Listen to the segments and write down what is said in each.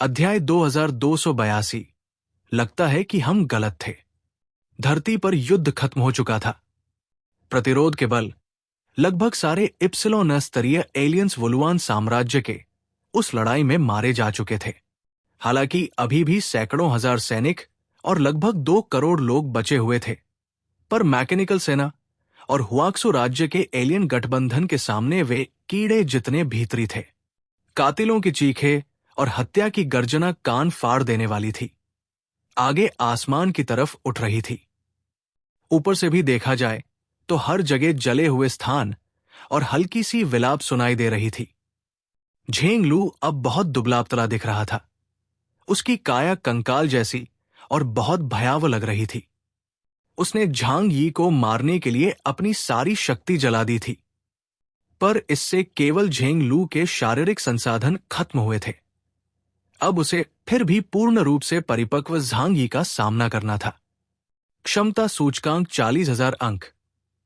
अध्याय 2282। लगता है कि हम गलत थे। धरती पर युद्ध खत्म हो चुका था। प्रतिरोध के बल लगभग सारे इप्सिलोन स्तरीय एलियंस वुलुआन साम्राज्य के उस लड़ाई में मारे जा चुके थे। हालांकि अभी भी सैकड़ों हजार सैनिक और लगभग 2 करोड़ लोग बचे हुए थे, पर मैकेनिकल सेना और हुआक्सु राज्य के एलियन गठबंधन के सामने वे कीड़े जितने भीतरी थे। कातिलों की चीखें और हत्या की गर्जना कान फाड़ देने वाली थी। आगे आसमान की तरफ उठ रही थी। ऊपर से भी देखा जाए तो हर जगह जले हुए स्थान और हल्की सी विलाप सुनाई दे रही थी। झेंग लू अब बहुत दुबला-पतला दिख रहा था। उसकी काया कंकाल जैसी और बहुत भयावह लग रही थी। उसने झांग यी को मारने के लिए अपनी सारी शक्ति जला दी थी, पर इससे केवल झेंग लू के शारीरिक संसाधन खत्म हुए थे। अब उसे फिर भी पूर्ण रूप से परिपक्व झांग यी का सामना करना था। क्षमता सूचकांक 40,000 अंक,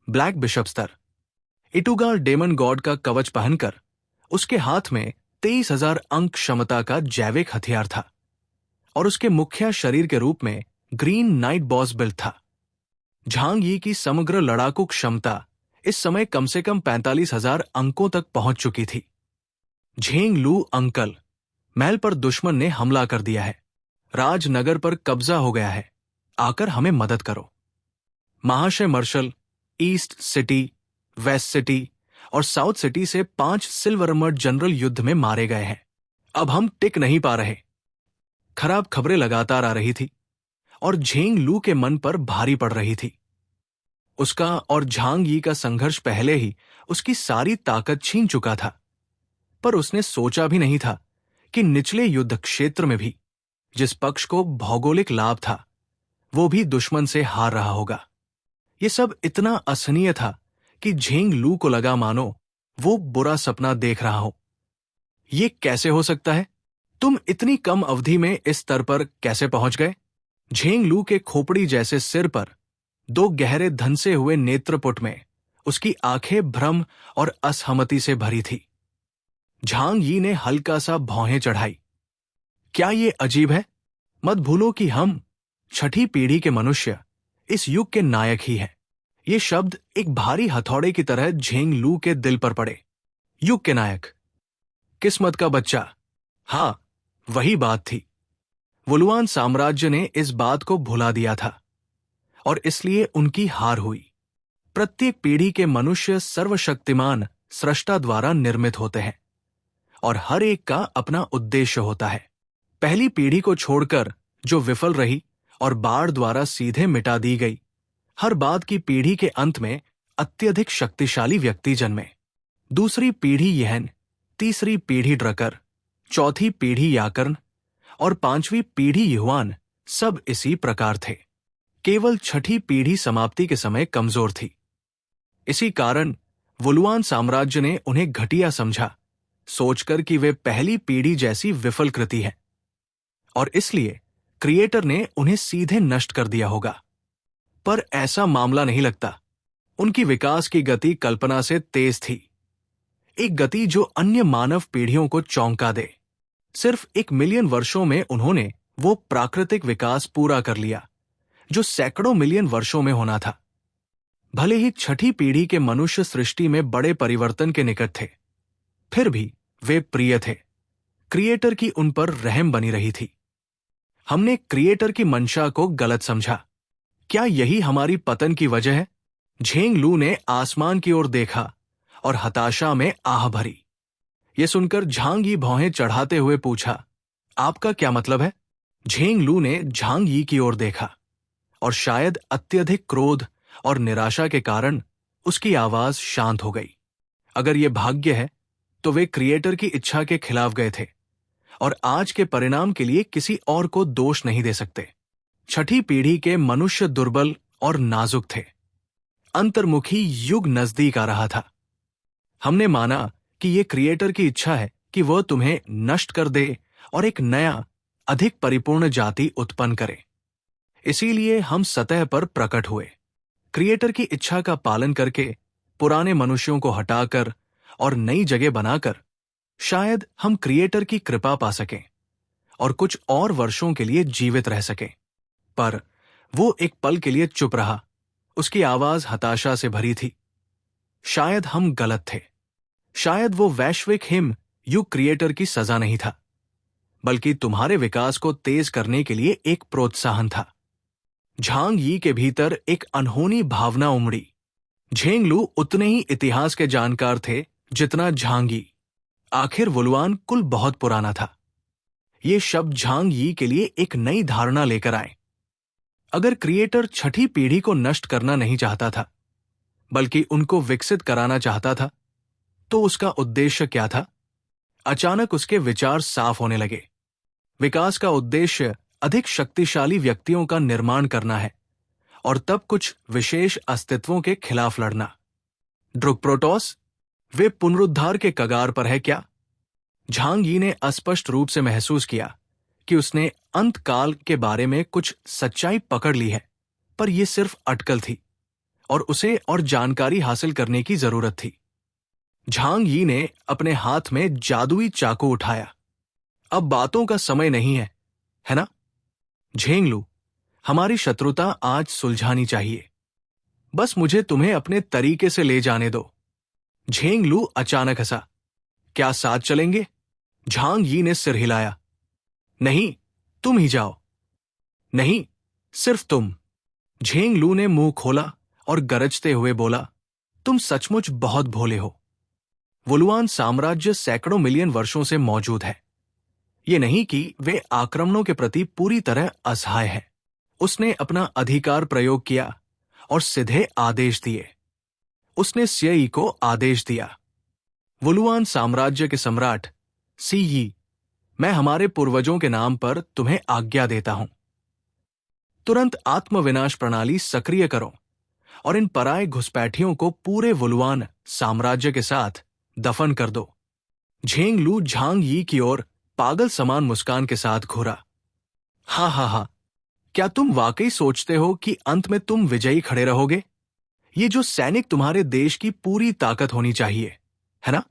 ब्लैक बिशप स्तर। इटुगाल डेमन गॉड का कवच पहनकर उसके हाथ में 23,000 अंक क्षमता का जैविक हथियार था और उसके मुख्य शरीर के रूप में ग्रीन नाइट बॉस बिल्ट था। झांग यी की समग्र लड़ाकू क्षमता इस समय कम से कम 45,000 अंकों तक पहुंच चुकी थी। झेंग लू अंकल, महल पर दुश्मन ने हमला कर दिया है। राजनगर पर कब्जा हो गया है। आकर हमें मदद करो। महाशय Marshal, east city, west city और साउथ सिटी से 5 सिल्वर आर्मर्ड जनरल युद्ध में मारे गए हैं। अब हम टिक नहीं पा रहे। खराब खबरें लगातार आ रही थी और झेंग लू के मन पर भारी पड़ रही थी। उसका और झांग यी का संघर्ष पहले ही उसकी सारी ताकत छीन चुका था, पर उसने सोचा भी नहीं था कि निचले युद्ध क्षेत्र में भी जिस पक्ष को भौगोलिक लाभ था, वो भी दुश्मन से हार रहा होगा। ये सब इतना असहनीय था कि झेंग लू को लगा मानो वो बुरा सपना देख रहा हो। ये कैसे हो सकता है? तुम इतनी कम अवधि में इस स्तर पर कैसे पहुंच गए? झेंग लू के खोपड़ी जैसे सिर पर 2 गहरे धंसे हुए नेत्रपुट में उसकी आंखें भ्रम और असहमति से भरी थी। झांग यी ने हल्का सा भौहें चढ़ाई। क्या ये अजीब है? मत भूलो कि हम 6ठी पीढ़ी के मनुष्य इस युग के नायक ही हैं। ये शब्द एक भारी हथौड़े की तरह झेंग लू के दिल पर पड़े। युग के नायक, किस्मत का बच्चा। हाँ, वही बात थी। वुलुआन साम्राज्य ने इस बात को भुला दिया था और इसलिए उनकी हार हुई। प्रत्येक पीढ़ी के मनुष्य सर्वशक्तिमान सृष्टा द्वारा निर्मित होते हैं और हर एक का अपना उद्देश्य होता है। पहली पीढ़ी को छोड़कर जो विफल रही और बाढ़ द्वारा सीधे मिटा दी गई, हर बाद की पीढ़ी के अंत में अत्यधिक शक्तिशाली व्यक्ति जन्मे। दूसरी पीढ़ी यहन, तीसरी पीढ़ी ड्रकर, चौथी पीढ़ी याकर्न और 5वीं पीढ़ी युवान सब इसी प्रकार थे। केवल 6ठी पीढ़ी समाप्ति के समय कमजोर थी। इसी कारण वुलुआन साम्राज्य ने उन्हें घटिया समझा, सोचकर कि वे पहली पीढ़ी जैसी विफल कृति है, और इसलिए क्रिएटर ने उन्हें सीधे नष्ट कर दिया होगा। पर ऐसा मामला नहीं लगता। उनकी विकास की गति कल्पना से तेज थी, एक गति जो अन्य मानव पीढ़ियों को चौंका दे। सिर्फ 1 मिलियन वर्षों में उन्होंने वो प्राकृतिक विकास पूरा कर लिया जो सैकड़ों मिलियन वर्षों में होना था। भले ही 6ठी पीढ़ी के मनुष्य सृष्टि में बड़े परिवर्तन के निकट थे, फिर भी वे प्रिय थे। क्रिएटर की उन पर रहम बनी रही थी। हमने क्रिएटर की मंशा को गलत समझा। क्या यही हमारी पतन की वजह है? झेंग लू ने आसमान की ओर देखा और हताशा में आह भरी। यह सुनकर झांग यी भौहें चढ़ाते हुए पूछा, आपका क्या मतलब है? झेंग लू ने झांग यी की ओर देखा और शायद अत्यधिक क्रोध और निराशा के कारण उसकी आवाज शांत हो गई। अगर यह भाग्य है तो वे क्रिएटर की इच्छा के खिलाफ गए थे और आज के परिणाम के लिए किसी और को दोष नहीं दे सकते। 6ठी पीढ़ी के मनुष्य दुर्बल और नाजुक थे। अंतर्मुखी युग नजदीक आ रहा था। हमने माना कि यह क्रिएटर की इच्छा है कि वह तुम्हें नष्ट कर दे और एक नया, अधिक परिपूर्ण जाति उत्पन्न करे। इसीलिए हम सतह पर प्रकट हुए। क्रिएटर की इच्छा का पालन करके, पुराने मनुष्यों को हटाकर और नई जगह बनाकर शायद हम क्रिएटर की कृपा पा सकें और कुछ और वर्षों के लिए जीवित रह सकें। पर वो एक पल के लिए चुप रहा। उसकी आवाज हताशा से भरी थी। शायद हम गलत थे। शायद वो वैश्विक हिम युग क्रिएटर की सजा नहीं था, बल्कि तुम्हारे विकास को तेज करने के लिए एक प्रोत्साहन था। झांग यी के भीतर एक अनहोनी भावना उमड़ी। झेंगलू उतने ही इतिहास के जानकार थे जितना झांग यी। आखिर वुलुआन कुल बहुत पुराना था। ये शब्द झांग यी के लिए एक नई धारणा लेकर आए। अगर क्रिएटर छठी पीढ़ी को नष्ट करना नहीं चाहता था, बल्कि उनको विकसित कराना चाहता था, तो उसका उद्देश्य क्या था? अचानक उसके विचार साफ होने लगे। विकास का उद्देश्य अधिक शक्तिशाली व्यक्तियों का निर्माण करना है, और तब कुछ विशेष अस्तित्वों के खिलाफ लड़ना। ड्रुकप्रोटोस, वे पुनरुद्धार के कगार पर है क्या? झांग यी ने अस्पष्ट रूप से महसूस किया कि उसने अंतकाल के बारे में कुछ सच्चाई पकड़ ली है, पर यह सिर्फ अटकल थी और उसे और जानकारी हासिल करने की जरूरत थी। झांग यी ने अपने हाथ में जादुई चाकू उठाया। अब बातों का समय नहीं है ना? झेंगलू, हमारी शत्रुता आज सुलझानी चाहिए। बस मुझे तुम्हें अपने तरीके से ले जाने दो। झेंगलू अचानक हंसा। क्या साथ चलेंगे? झांग यी ने सिर हिलाया। नहीं, तुम ही जाओ। नहीं, सिर्फ तुम। झेंगलू ने मुंह खोला और गरजते हुए बोला, तुम सचमुच बहुत भोले हो। वुलुआन साम्राज्य सैकड़ों मिलियन वर्षों से मौजूद है। ये नहीं कि वे आक्रमणों के प्रति पूरी तरह असहाय है। उसने अपना अधिकार प्रयोग किया और सीधे आदेश दिए। उसने स्यई को आदेश दिया। वुलुआन साम्राज्य के सम्राट सी यी, मैं हमारे पूर्वजों के नाम पर तुम्हें आज्ञा देता हूं। तुरंत आत्मविनाश प्रणाली सक्रिय करो और इन पराये घुसपैठियों को पूरे वुलुआन साम्राज्य के साथ दफन कर दो। झेंगलू झांग यी की ओर पागल समान मुस्कान के साथ घूरा। हा हा हा, क्या तुम वाकई सोचते हो कि अंत में तुम विजयी खड़े रहोगे? ये जो सैनिक तुम्हारे देश की पूरी ताकत होनी चाहिए, है ना?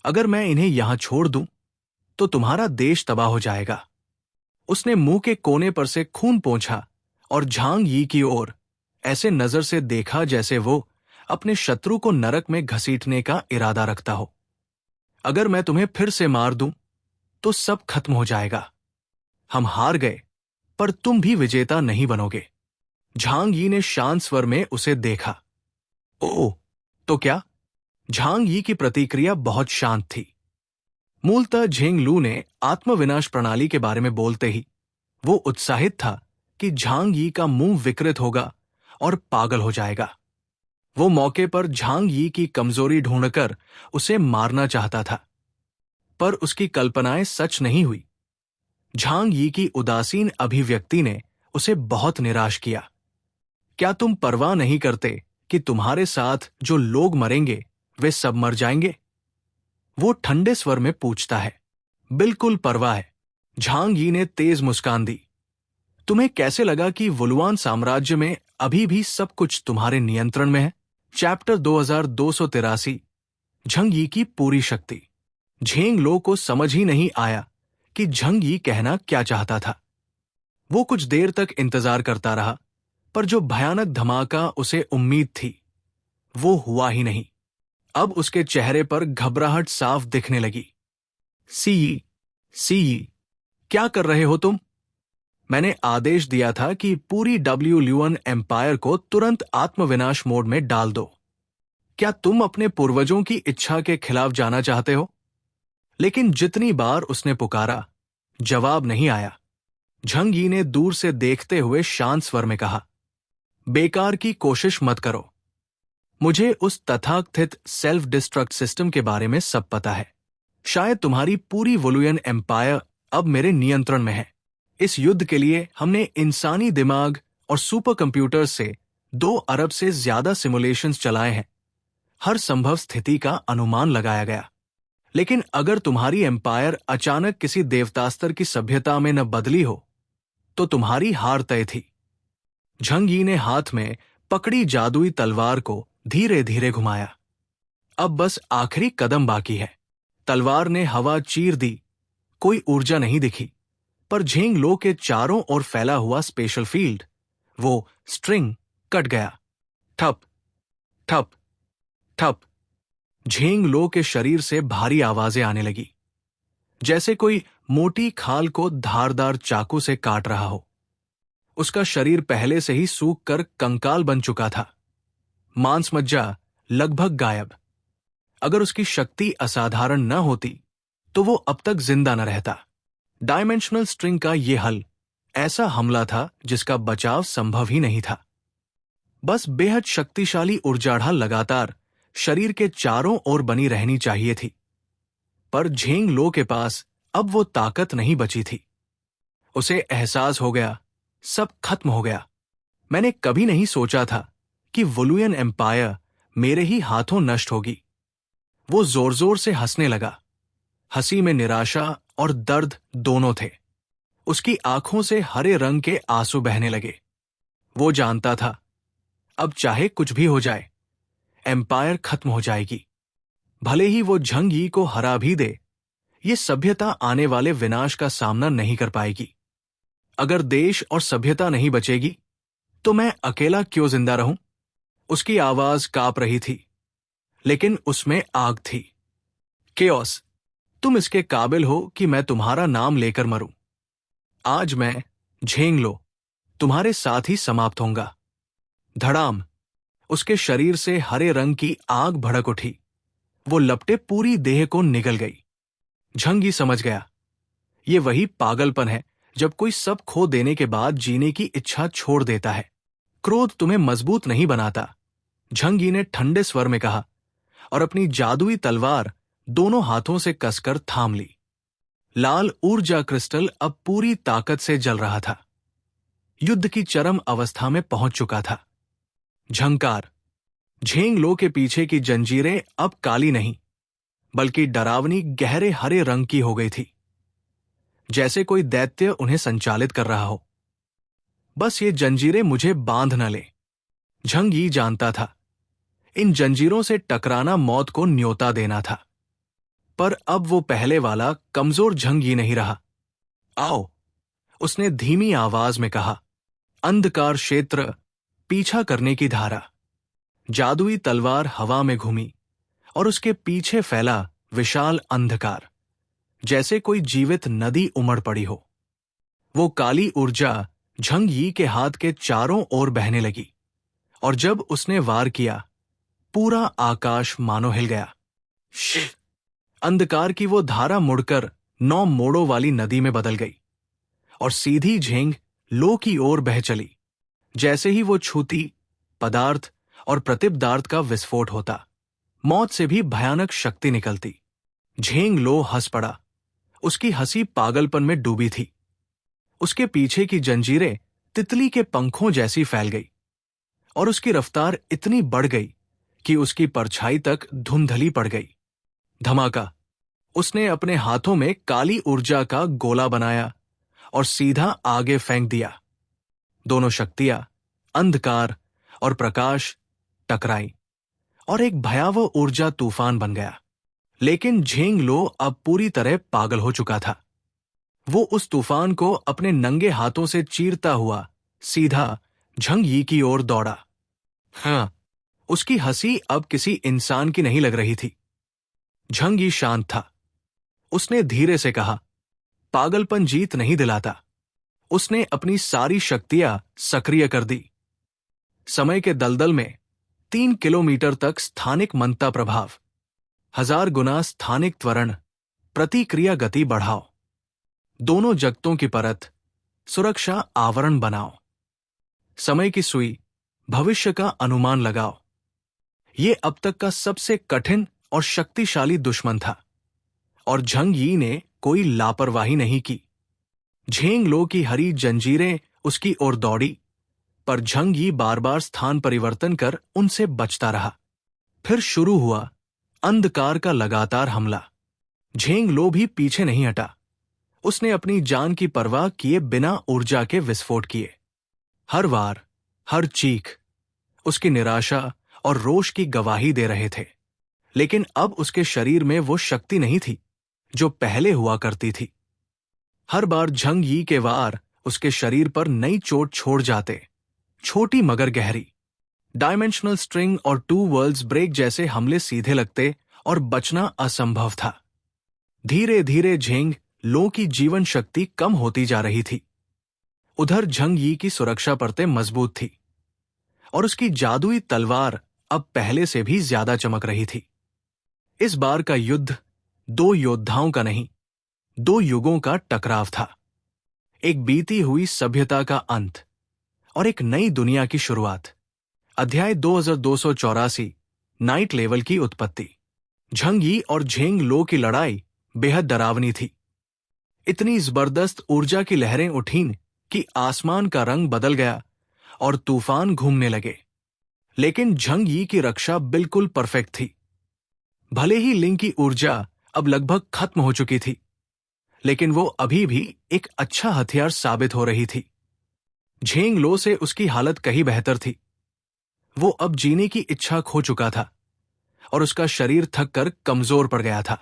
अगर मैं इन्हें यहां छोड़ दूं, तो तुम्हारा देश तबाह हो जाएगा। उसने मुंह के कोने पर से खून पोंछा और झांग यी की ओर ऐसे नजर से देखा जैसे वो अपने शत्रु को नरक में घसीटने का इरादा रखता हो। अगर मैं तुम्हें फिर से मार दूं, तो सब खत्म हो जाएगा। हम हार गए, पर तुम भी विजेता नहीं बनोगे। झांग यी ने शांत स्वर में उसे देखा। ओह, तो क्या? झांग यी की प्रतिक्रिया बहुत शांत थी। मूलतः झेंगलू ने आत्मविनाश प्रणाली के बारे में बोलते ही वो उत्साहित था कि झांग यी का मुंह विकृत होगा और पागल हो जाएगा। वो मौके पर झांग यी की कमजोरी ढूंढकर उसे मारना चाहता था, पर उसकी कल्पनाएं सच नहीं हुई। झांग यी की उदासीन अभिव्यक्ति ने उसे बहुत निराश किया। क्या तुम परवाह नहीं करते कि तुम्हारे साथ जो लोग मरेंगे वे सब मर जाएंगे? वो ठंडे स्वर में पूछता है। बिल्कुल परवाह है। झांग यी ने तेज मुस्कान दी। तुम्हें कैसे लगा कि वुलुआन साम्राज्य में अभी भी सब कुछ तुम्हारे नियंत्रण में है? चैप्टर 2283, झंग यी की पूरी शक्ति। झेंगलो को समझ ही नहीं आया कि झंग यी कहना क्या चाहता था। वो कुछ देर तक इंतजार करता रहा, पर जो भयानक धमाका उसे उम्मीद थी, वो हुआ ही नहीं। अब उसके चेहरे पर घबराहट साफ दिखने लगी। सी, क्या कर रहे हो तुम? मैंने आदेश दिया था कि पूरी डब्ल्यूल्यूअन एम्पायर को तुरंत आत्मविनाश मोड में डाल दो। क्या तुम अपने पूर्वजों की इच्छा के खिलाफ जाना चाहते हो? लेकिन जितनी बार उसने पुकारा, जवाब नहीं आया। झंग यी ने दूर से देखते हुए शांत स्वर में कहा, बेकार की कोशिश मत करो। मुझे उस तथाकथित सेल्फ डिस्ट्रक्ट सिस्टम के बारे में सब पता है। शायद तुम्हारी पूरी वुलुआन एम्पायर अब मेरे नियंत्रण में है। इस युद्ध के लिए हमने इंसानी दिमाग और सुपर कंप्यूटर से 2 अरब से ज्यादा सिमुलेशंस चलाए हैं। हर संभव स्थिति का अनुमान लगाया गया। लेकिन अगर तुम्हारी एम्पायर अचानक किसी देवतास्तर की सभ्यता में न बदली हो, तो तुम्हारी हार तय थी। झंग यी ने हाथ में पकड़ी जादुई तलवार को धीरे धीरे घुमाया। अब बस आखिरी कदम बाकी है। तलवार ने हवा चीर दी। कोई ऊर्जा नहीं दिखी, पर झेंग लो के चारों ओर फैला हुआ स्पेशल फील्ड, वो स्ट्रिंग, कट गया। ठप ठप ठप। झेंग लो के शरीर से भारी आवाजें आने लगी, जैसे कोई मोटी खाल को धारदार चाकू से काट रहा हो। उसका शरीर पहले से ही सूख कर कंकाल बन चुका था, मांस मज्जा लगभग गायब। अगर उसकी शक्ति असाधारण न होती तो वो अब तक जिंदा न रहता। डायमेंशनल स्ट्रिंग का ये हल ऐसा हमला था जिसका बचाव संभव ही नहीं था। बस बेहद शक्तिशाली ऊर्जाढ़ा लगातार शरीर के चारों ओर बनी रहनी चाहिए थी, पर झेंग लो के पास अब वो ताकत नहीं बची थी। उसे एहसास हो गया, सब खत्म हो गया। मैंने कभी नहीं सोचा था कि वुलुयन एम्पायर मेरे ही हाथों नष्ट होगी। वो जोर जोर से हंसने लगा। हंसी में निराशा और दर्द दोनों थे। उसकी आंखों से हरे रंग के आंसू बहने लगे। वो जानता था, अब चाहे कुछ भी हो जाए, एम्पायर खत्म हो जाएगी। भले ही वो झंग यी को हरा भी दे, ये सभ्यता आने वाले विनाश का सामना नहीं कर पाएगी। अगर देश और सभ्यता नहीं बचेगी, तो मैं अकेला क्यों जिंदा रहूं? उसकी आवाज कांप रही थी, लेकिन उसमें आग थी। केओस, तुम इसके काबिल हो कि मैं तुम्हारा नाम लेकर मरूं। आज मैं, झेंग लो, तुम्हारे साथ ही समाप्त होऊंगा। धड़ाम, उसके शरीर से हरे रंग की आग भड़क उठी। वो लपटे पूरी देह को निगल गई। झंग यी समझ गया, ये वही पागलपन है जब कोई सब खो देने के बाद जीने की इच्छा छोड़ देता है। क्रोध तुम्हें मजबूत नहीं बनाता, झंग यी ने ठंडे स्वर में कहा, और अपनी जादुई तलवार दोनों हाथों से कसकर थाम ली। लाल ऊर्जा क्रिस्टल अब पूरी ताकत से जल रहा था। युद्ध की चरम अवस्था में पहुंच चुका था। झंकार। झेंग लो के पीछे की जंजीरें अब काली नहीं, बल्कि डरावनी गहरे हरे रंग की हो गई थी, जैसे कोई दैत्य उन्हें संचालित कर रहा हो। बस ये जंजीरें मुझे बांध न ले। झंग यी जानता था, इन जंजीरों से टकराना मौत को न्योता देना था। पर अब वो पहले वाला कमजोर झंग यी नहीं रहा। आओ, उसने धीमी आवाज में कहा। अंधकार क्षेत्र, पीछा करने की धारा। जादुई तलवार हवा में घूमी और उसके पीछे फैला विशाल अंधकार, जैसे कोई जीवित नदी उमड़ पड़ी हो। वो काली ऊर्जा झंग यी के हाथ के चारों ओर बहने लगी, और जब उसने वार किया, पूरा आकाश मानो हिल गया। अंधकार की वो धारा मुड़कर 9 मोड़ों वाली नदी में बदल गई और सीधी झेंग लो की ओर बह चली। जैसे ही वो छूती, पदार्थ और प्रतिपदार्थ का विस्फोट होता, मौत से भी भयानक शक्ति निकलती। झेंग लो हंस पड़ा। उसकी हंसी पागलपन में डूबी थी। उसके पीछे की जंजीरें तितली के पंखों जैसी फैल गई, और उसकी रफ्तार इतनी बढ़ गई कि उसकी परछाई तक धुंधली पड़ गई। धमाका। उसने अपने हाथों में काली ऊर्जा का गोला बनाया और सीधा आगे फेंक दिया। दोनों शक्तियां, अंधकार और प्रकाश, टकराई और एक भयावह ऊर्जा तूफान बन गया। लेकिन झेंग लो अब पूरी तरह पागल हो चुका था। वो उस तूफान को अपने नंगे हाथों से चीरता हुआ सीधा झंग यी की ओर दौड़ा। हाँ, उसकी हंसी अब किसी इंसान की नहीं लग रही थी। झंग यी शांत था। उसने धीरे से कहा, पागलपन जीत नहीं दिलाता। उसने अपनी सारी शक्तियां सक्रिय कर दी। समय के दलदल में 3 किलोमीटर तक स्थानिक मंता प्रभाव, 1000 गुना स्थानिक त्वरण, प्रतिक्रिया गति बढ़ाओ। दोनों जगतों की परत, सुरक्षा आवरण बनाओ। समय की सुई, भविष्य का अनुमान लगाओ। ये अब तक का सबसे कठिन और शक्तिशाली दुश्मन था, और झंग यी ने कोई लापरवाही नहीं की। झेंग लो की हरी जंजीरें उसकी ओर दौड़ी, पर झंग यी बार बार स्थान परिवर्तन कर उनसे बचता रहा। फिर शुरू हुआ अंधकार का लगातार हमला। झेंग लो भी पीछे नहीं हटा। उसने अपनी जान की परवाह किए बिना ऊर्जा के विस्फोट किए। हर वार, हर चीख उसकी निराशा और रोष की गवाही दे रहे थे। लेकिन अब उसके शरीर में वो शक्ति नहीं थी जो पहले हुआ करती थी। हर बार झंग यी के वार उसके शरीर पर नई चोट छोड़ जाते, छोटी मगर गहरी। डायमेंशनल स्ट्रिंग और टू वर्ल्ड्स ब्रेक जैसे हमले सीधे लगते और बचना असंभव था। धीरे धीरे झेंग लो की जीवन शक्ति कम होती जा रही थी। उधर झंग यी की सुरक्षा परतें मजबूत थी और उसकी जादुई तलवार अब पहले से भी ज्यादा चमक रही थी। इस बार का युद्ध दो योद्धाओं का नहीं, दो युगों का टकराव था। एक बीती हुई सभ्यता का अंत और एक नई दुनिया की शुरुआत। अध्याय 2284, नाइट लेवल की उत्पत्ति। झंग यी और झेंग लो की लड़ाई बेहद डरावनी थी। इतनी जबरदस्त ऊर्जा की लहरें उठीं कि आसमान का रंग बदल गया और तूफान घूमने लगे। लेकिन झंग यी की रक्षा बिल्कुल परफेक्ट थी। भले ही लिंग की ऊर्जा अब लगभग खत्म हो चुकी थी, लेकिन वो अभी भी एक अच्छा हथियार साबित हो रही थी। झेंग लो से उसकी हालत कहीं बेहतर थी। वो अब जीने की इच्छा खो चुका था और उसका शरीर थक कर कमजोर पड़ गया था।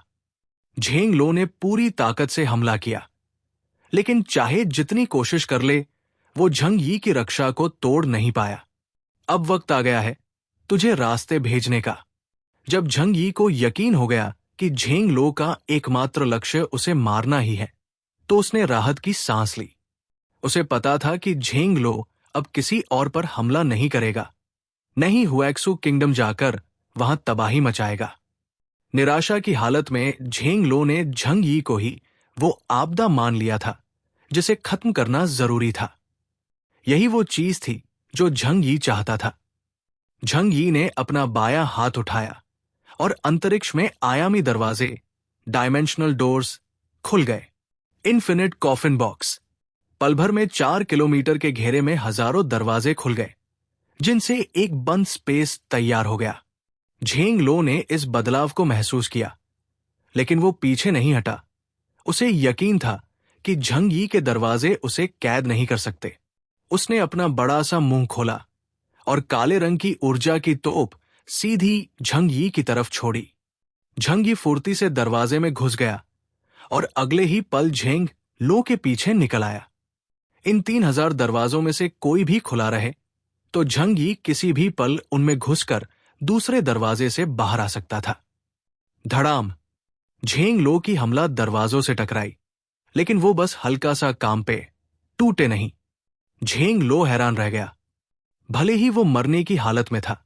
झेंग लो ने पूरी ताकत से हमला किया, लेकिन चाहे जितनी कोशिश कर ले, वो झंग यी की रक्षा को तोड़ नहीं पाया। अब वक्त आ गया है तुझे रास्ते भेजने का। जब झंग यी को यकीन हो गया कि झेंग लो का एकमात्र लक्ष्य उसे मारना ही है, तो उसने राहत की सांस ली। उसे पता था कि झेंग लो अब किसी और पर हमला नहीं करेगा, नहीं हुएक्सू किंगडम जाकर वहां तबाही मचाएगा। निराशा की हालत में झेंग लो ने झंग यी को ही वो आपदा मान लिया था जिसे खत्म करना जरूरी था। यही वो चीज थी जो झंग यी चाहता था। झंग यी ने अपना बायां हाथ उठाया और अंतरिक्ष में आयामी दरवाजे, डायमेंशनल डोर्स खुल गए। Infinite coffin box. पल भर में 4 किलोमीटर के घेरे में हजारों दरवाजे खुल गए, जिनसे एक बंद स्पेस तैयार हो गया। झेंग लो ने इस बदलाव को महसूस किया, लेकिन वो पीछे नहीं हटा। उसे यकीन था कि झंग यी के दरवाजे उसे कैद नहीं कर सकते। उसने अपना बड़ा सा मुंह खोला और काले रंग की ऊर्जा की तोप सीधी झंग यी की तरफ छोड़ी। झंग यी फुर्ती से दरवाजे में घुस गया और अगले ही पल झेंग लो के पीछे निकल आया। इन 3000 दरवाजों में से कोई भी खुला रहे तो झंग यी किसी भी पल उनमें घुसकर दूसरे दरवाजे से बाहर आ सकता था। धड़ाम। झेंग लो की हमला दरवाजों से टकराई, लेकिन वो बस हल्का सा कांपे, टूटे नहीं। झेंग लो हैरान रह गया। भले ही वो मरने की हालत में था,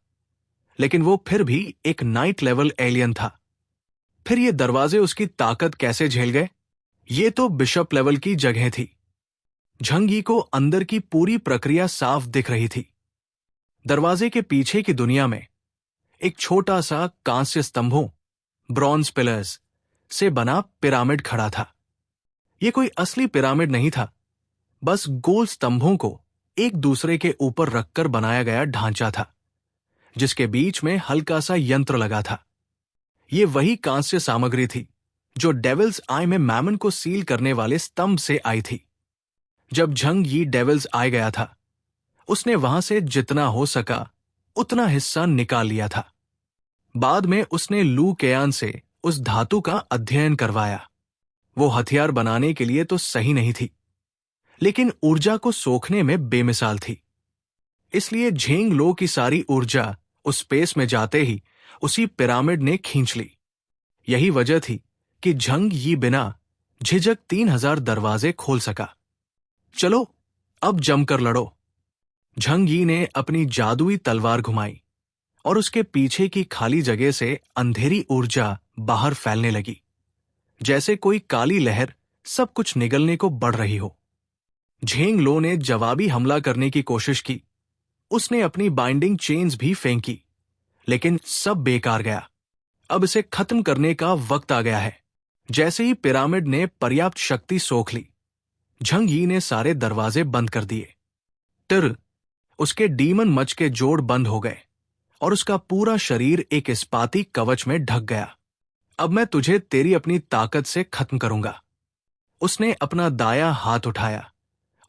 लेकिन वो फिर भी एक नाइट लेवल एलियन था। फिर ये दरवाजे उसकी ताकत कैसे झेल गए? ये तो बिशप लेवल की जगह थी। झंग यी को अंदर की पूरी प्रक्रिया साफ दिख रही थी। दरवाजे के पीछे की दुनिया में एक छोटा सा कांस्य स्तंभों, ब्रॉन्ज पिलर्स से बना पिरामिड खड़ा था। यह कोई असली पिरामिड नहीं था, बस गोल स्तंभों को एक दूसरे के ऊपर रखकर बनाया गया ढांचा था, जिसके बीच में हल्का सा यंत्र लगा था। ये वही कांस्य सामग्री थी जो डेविल्स आई में मैमन को सील करने वाले स्तंभ से आई थी। जब झंग यी डेविल्स आई गया था, उसने वहां से जितना हो सका उतना हिस्सा निकाल लिया था। बाद में उसने लू केयान से उस धातु का अध्ययन करवाया। वो हथियार बनाने के लिए तो सही नहीं थी, लेकिन ऊर्जा को सोखने में बेमिसाल थी। इसलिए झेंग लो की सारी ऊर्जा उस स्पेस में जाते ही उसी पिरामिड ने खींच ली। यही वजह थी कि झंग यी बिना झिझक 3000 दरवाजे खोल सका। चलो अब जमकर लड़ो। झंग यी ने अपनी जादुई तलवार घुमाई और उसके पीछे की खाली जगह से अंधेरी ऊर्जा बाहर फैलने लगी, जैसे कोई काली लहर सब कुछ निगलने को बढ़ रही हो। झेंग लो ने जवाबी हमला करने की कोशिश की। उसने अपनी बाइंडिंग चेन्स भी फेंकी, लेकिन सब बेकार गया। अब इसे खत्म करने का वक्त आ गया है। जैसे ही पिरामिड ने पर्याप्त शक्ति सोख ली, झंग यी ने सारे दरवाजे बंद कर दिए। टिर, उसके डीमन मच के जोड़ बंद हो गए और उसका पूरा शरीर एक इस्पाती कवच में ढक गया। अब मैं तुझे तेरी अपनी ताकत से खत्म करूंगा। उसने अपना दायां हाथ उठाया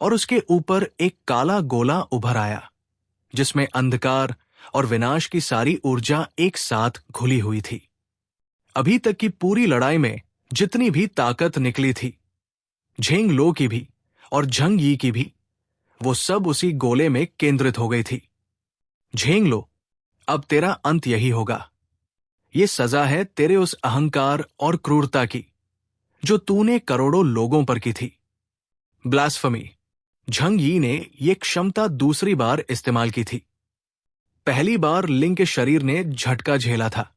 और उसके ऊपर एक काला गोला उभर आया, जिसमें अंधकार और विनाश की सारी ऊर्जा एक साथ घुली हुई थी। अभी तक की पूरी लड़ाई में जितनी भी ताकत निकली थी, झेंग लो की भी और झंग यी की भी, वो सब उसी गोले में केंद्रित हो गई थी। झेंग लो, अब तेरा अंत यही होगा। ये सजा है तेरे उस अहंकार और क्रूरता की जो तूने करोड़ों लोगों पर की थी। ब्लास्फमी। झंग यी ने यह क्षमता दूसरी बार इस्तेमाल की थी। पहली बार लिंग के शरीर ने झटका झेला था,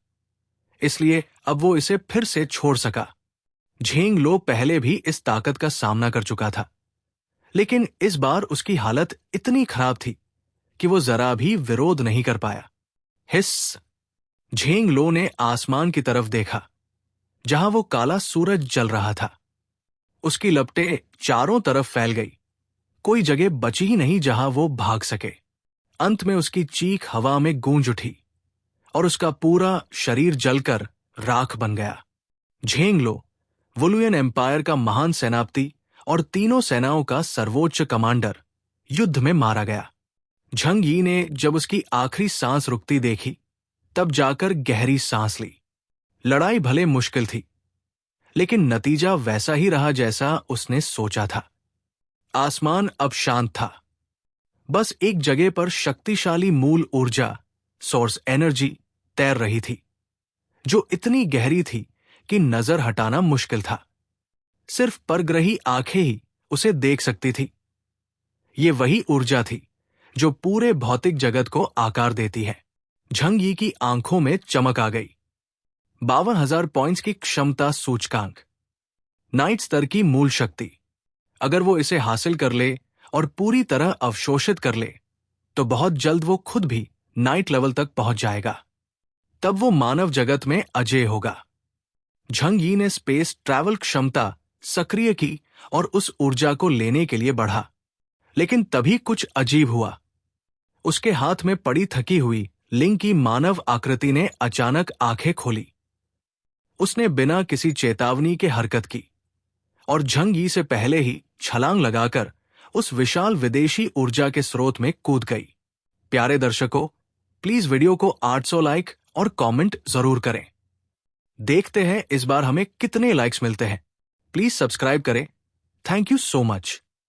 इसलिए अब वो इसे फिर से छोड़ सका। झेंग लो पहले भी इस ताकत का सामना कर चुका था, लेकिन इस बार उसकी हालत इतनी खराब थी कि वो जरा भी विरोध नहीं कर पाया। हिस्स। झेंग लो ने आसमान की तरफ देखा, जहां वो काला सूरज जल रहा था। उसकी लपटें चारों तरफ फैल गई, कोई जगह बची ही नहीं जहां वो भाग सके। अंत में उसकी चीख हवा में गूंज उठी और उसका पूरा शरीर जलकर राख बन गया। झेंग लो वुलुयन एम्पायर का महान सेनापति और तीनों सेनाओं का सर्वोच्च कमांडर युद्ध में मारा गया। झंग यी ने जब उसकी आखिरी सांस रुकती देखी, तब जाकर गहरी सांस ली। लड़ाई भले मुश्किल थी, लेकिन नतीजा वैसा ही रहा जैसा उसने सोचा था। आसमान अब शांत था। बस एक जगह पर शक्तिशाली मूल ऊर्जा, सोर्स एनर्जी, तैर रही थी, जो इतनी गहरी थी कि नजर हटाना मुश्किल था। सिर्फ परग्रही आंखें ही उसे देख सकती थी। ये वही ऊर्जा थी जो पूरे भौतिक जगत को आकार देती है। झंग यी की आंखों में चमक आ गई। 52,000 पॉइंट्स की क्षमता सूचकांक, नाइट स्तर की मूल शक्ति। अगर वो इसे हासिल कर ले और पूरी तरह अवशोषित कर ले, तो बहुत जल्द वो खुद भी नाइट लेवल तक पहुंच जाएगा। तब वो मानव जगत में अजेय होगा। झंग यी ने स्पेस ट्रैवल क्षमता सक्रिय की और उस ऊर्जा को लेने के लिए बढ़ा, लेकिन तभी कुछ अजीब हुआ। उसके हाथ में पड़ी थकी हुई लिंग की मानव आकृति ने अचानक आंखें खोली। उसने बिना किसी चेतावनी के हरकत की और झंग यी से पहले ही छलांग लगाकर उस विशाल विदेशी ऊर्जा के स्रोत में कूद गई। प्यारे दर्शकों, प्लीज वीडियो को 800 लाइक और कमेंट जरूर करें। देखते हैं इस बार हमें कितने लाइक्स मिलते हैं। प्लीज सब्सक्राइब करें। Thank you so much.